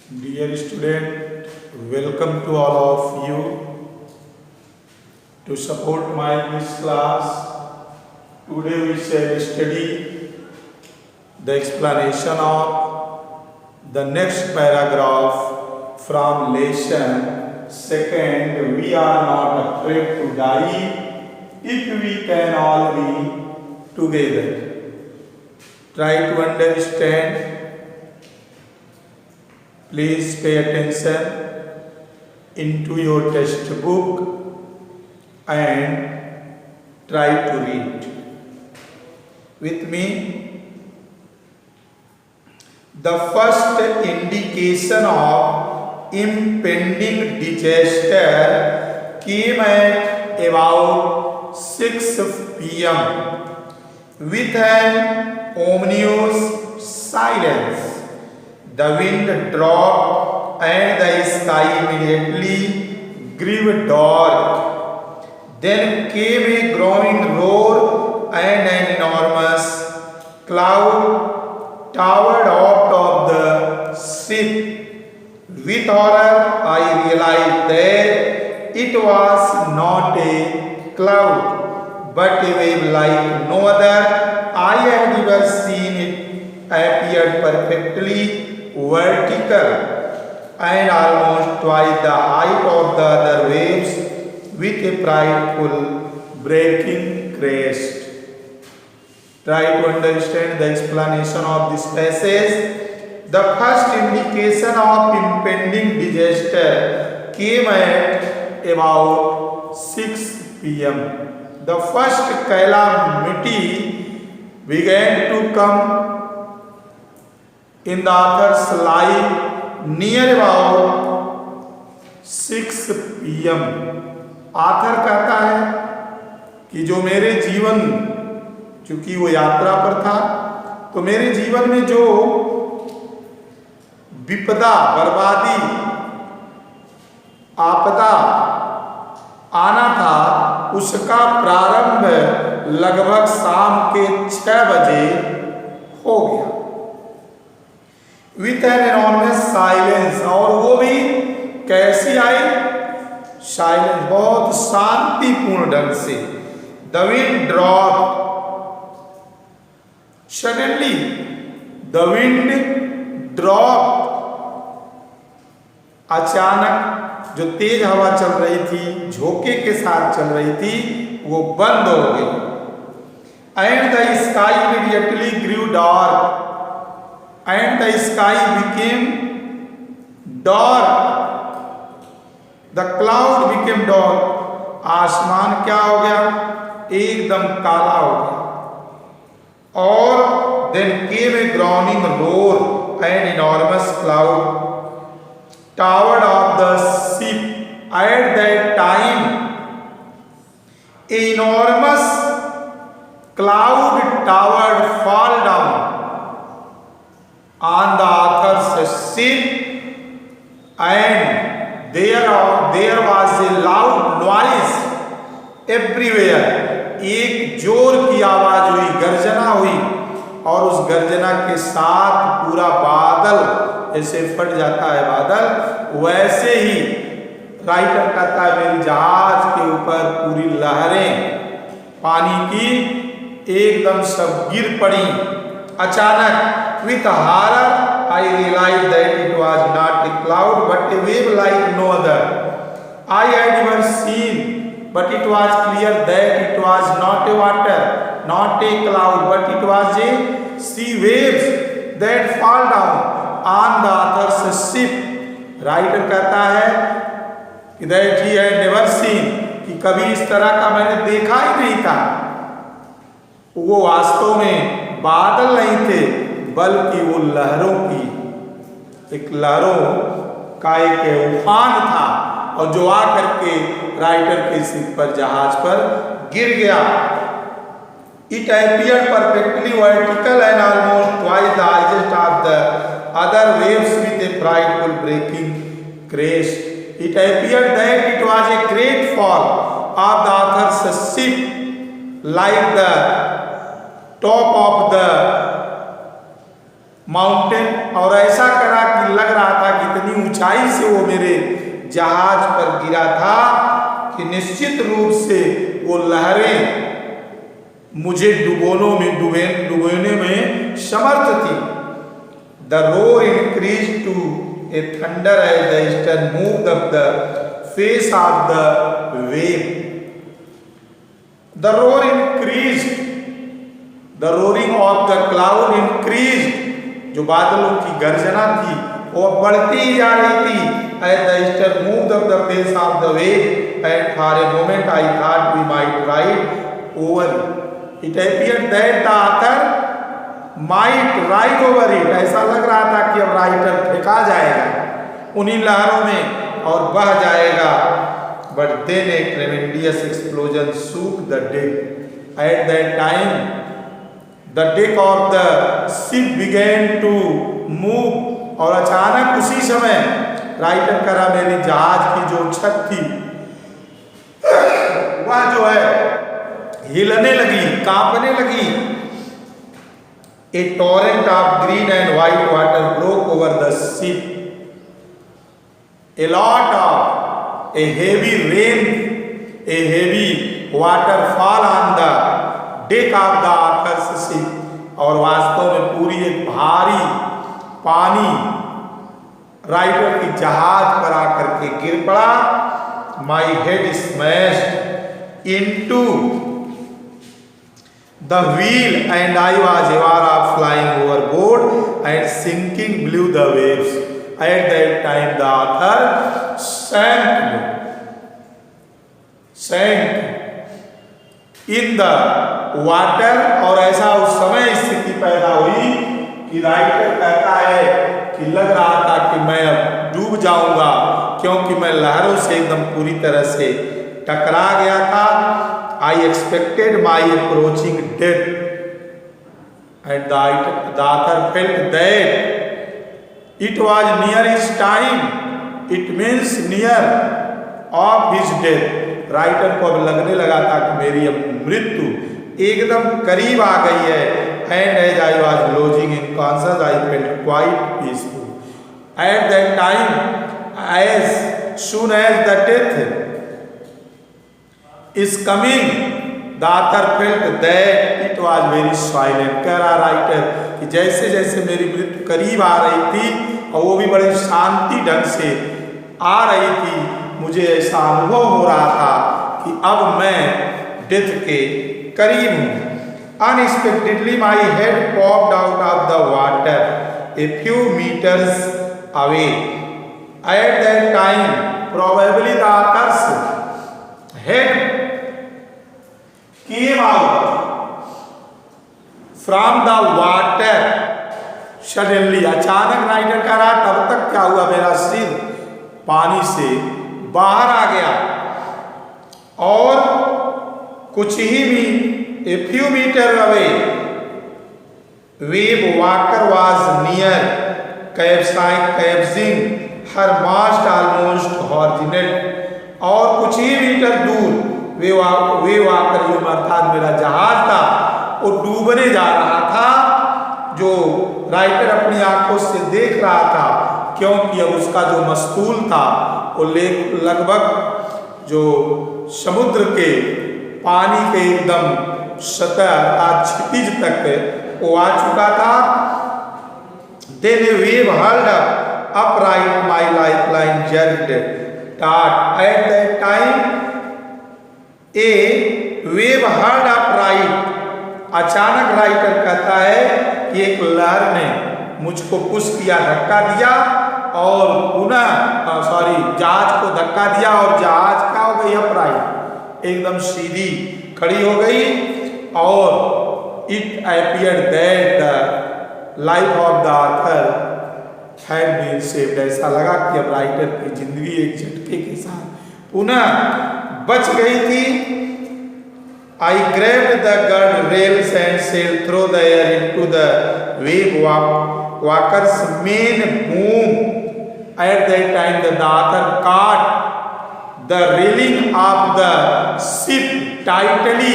Dear student, welcome to all of you. To support my English class, today we shall study the explanation of the next paragraph from lesson second. We are not afraid to die if we can all be together. Try to understand. Please pay attention into your textbook and try to read with me. The first indication of impending disaster came at about 6 p.m. with an ominous silence. The wind dropped and the sky immediately grew dark. Then came a growing roar and an enormous cloud towered out of the ship. With horror, I realized that it was not a cloud, but a wave like no other I had ever seen. It appeared perfectly vertical and almost twice the height of the other waves, with a frightful breaking crest. Try to understand the explanation of this passage. The first indication of impending disaster came at about 6 p.m. The first calamity began to come in the author's life near about 6 p.m. Author कहता है कि जो मेरे जीवन, चूंकि वो यात्रा पर था, तो मेरे जीवन में जो विपदा, बर्बादी, आपदा आना था, उसका प्रारंभ लगभग शाम के 6 बजे हो गया। विथ एन एनॉर्मस साइलेंस, और वो भी कैसी आई? साइलेंस, बहुत शांतिपूर्ण ढंग से। The wind drop suddenly, the wind drop, अचानक जो तेज हवा चल रही थी, झोंके के साथ चल रही थी, वो बंद हो गई। And the sky immediately grew dark, and the sky became dark. The cloud became dark. आसमान क्या हो गया? एकदम काला हो गया। और then came a groaning roar and enormous cloud towered off the ship. At that time, an enormous cloud towered fall down on the author's ship, and there was a loud noise everywhere. एक जोर की आवाज हुई, गर्जना हुई, और उस गर्जना के साथ पूरा बादल ऐसे फट जाता है बादल, वैसे ही राइटर कहता है मेरी जहाज के ऊपर पूरी लहरें पानी की एकदम सब गिर पड़ी। अचानक with horror I realized that it was not a cloud but a wave like no other I had ever seen, but it was clear that it was not a water, not a cloud, but it was a sea waves that fall down on the author's ship. Writer कहता है कि that he had never seen, कि कभी इस तरह का मैंने देखा ही नहीं था। वो वास्तव में बादल नहीं थे, बल्कि वो लहरों की, एक लहरों का एक उफान था, और जो आकर के राइटर के सिर पर, जहाज पर गिर गया। It appeared perfectly vertical and almost twice the highest of the other waves with a frightful breaking crest. It appeared that it was a great fall of the author's ship, like the top of the mountain, और ऐसा करा कि लग रहा था कि इतनी ऊंचाई से वो मेरे जहाज पर गिरा था कि निश्चित रूप से वो लहरें मुझे डुबोने में समर्थ थी। The roar increase to a thunder as the eastern moved up the face of the wave. The roar increase, the roaring of the cloud increase, जो बादलों की गर्जना थी वो बढ़ती ही जा रही थी। As the eastern moved up the face of the wave and for a moment I thought we might ride over it appeared that the author might ride over it। ऐसा लग रहा था कि अब राइटर फेंका जाएगा उन्हीं लहरों में और बह जाएगा। But then a tremendous explosion shook the deck। At that time the deck of the ship began to move। और अचानक उसी समय राइटर करा मेरी जहाज की जो छत थी वह जो है हिलने लगी, कांपने लगी। A torrent of green and white water broke over the ship. A lot of a heavy rain, a heavy waterfall on the deck of the author's ship. और वास्तव में पूरी एक भारी पानी राइटर की जहाज पर आकर के गिर पड़ा। My head smashed into the wheel and I was aware of flying overboard and sinking below the waves। At that time the author sank in the water। और ऐसा उस समय स्थिति पैदा हुई कि राइटर कहता है कि लग रहा था कि मैं अब डूब जाऊंगा, क्योंकि मैं लहरों से एकदम पूरी तरह से टकरा गया था। I expected my approaching death and the author felt that it was near his time। It means near of his death। Writer को अब लगने लगा था कि मेरी अब मृत्यु एकदम करीब आ गई है। And as I was losing in conscience I felt quite peaceful। At that time as soon as the death is coming the author felt that it was very silent। कह रहा राइटर कि जैसे जैसे मेरी मृत्यु करीब आ रही थी और वो भी बड़ी शांति ढंग से आ रही थी, मुझे ऐसा अनुभव हो रहा था कि अब मैं डेथ के करीब हूँ। Unexpectedly my head popped out of the water a few meters away. At that time probably the author's head came out from the water suddenly। अचानक राइटर कह रहा तब तक क्या हुआ, मेरा सिर पानी से बाहर आ गया और कुछ ही भी a few meter away wave walker was near capsizing her mast almost horizontal। और कुछ ही मीटर दूर वे वाकर जो अर्थात मेरा जहाज था वो डूबने जा रहा था, जो राइटर अपनी आंखों से देख रहा था, क्योंकि अब उसका जो मस्तूल था वो लगभग जो समुद्र के पानी के एकदम सतह अर्थात क्षितिज तक वो आ चुका था। Then a wave held upright my lifeline jerked taut। At that time a wave held upright। अचानक राइटर कहता है कि एक लहर ने मुझको पुश किया, धक्का दिया और पुनः जहाज को धक्का दिया और जहाज क्या हो गई, अपराइट एकदम सीधी खड़ी हो गई। और it appeared that the life of the author had been saved। ऐसा लगा कि अब राइटर की जिंदगी एक झटके के साथ पुनः बच गई थी। I grabbed the guard rails and sailed through the air into the wave walker's main boom। At that time the author caught the railing of the ship tightly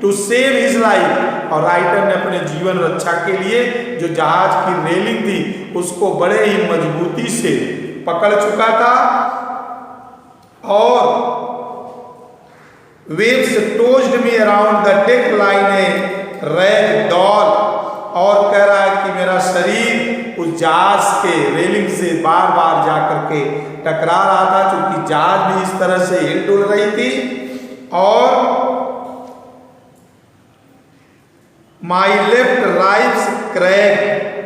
to save his life, और writer ने अपने जीवन रक्षा के लिए जो जहाज की railing थी उसको बड़े ही मजबूती से पकड़ चुका था, और waves tossed me around the deck line a rag doll, और कह रहा है कि मेरा शरीर उस जहाज के रेलिंग से बार बार जाकर के टकरा रहा था, क्योंकि जहाज भी इस तरह से हिल डुल रही थी। और my left ribs crack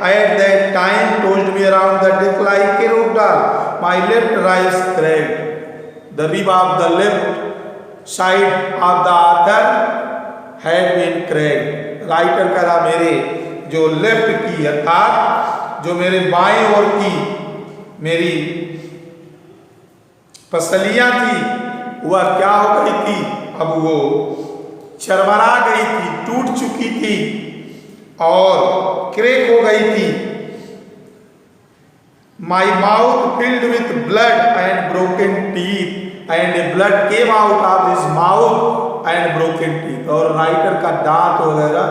at that time tossed me around the deck like a rope doll, my left ribs crack, the rib of the left side of the author had been cracked. Writer कह रहा मेरे जो left की अर्थात जो मेरे बाएं ओर की मेरी पसलियां थी वह क्या हो गई थी, अब वो चरमरा गई थी, टूट चुकी थी और क्रैक हो गई थी। My mouth filled with blood and broken teeth, and blood came out of his mouth and broken teeth, और राइटर का दांत वगैरह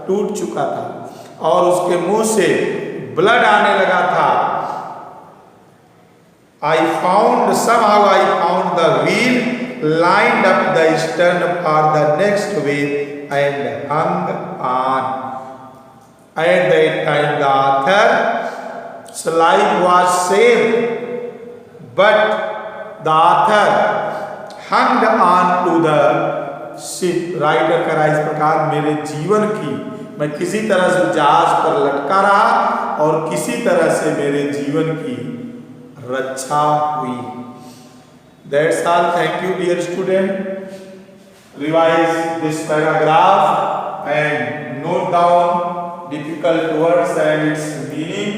टूट चुका था और उसके मुंह से ब्लड आने लगा था। I found the wheel lined up the stern for the next wave and hung on. At that time the author's life was saved, but the author hung on to the ship. Writer कह रहा इस प्रकार मेरे जीवन की मैं किसी तरह से जहाज पर लटका रहा और किसी तरह से मेरे जीवन की रक्षा हुई। That's all. Thank you, dear student. Revise this paragraph and note down difficult words and its meaning.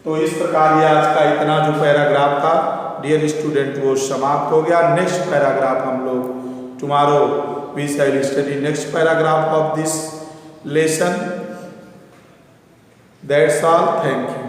तो इस प्रकार ये आज का इतना जो पैराग्राफ था डियर स्टूडेंट वो समाप्त हो गया। नेक्स्ट पैराग्राफ हम लोग tomorrow we shall study next paragraph of this lesson. That's all. Thank you.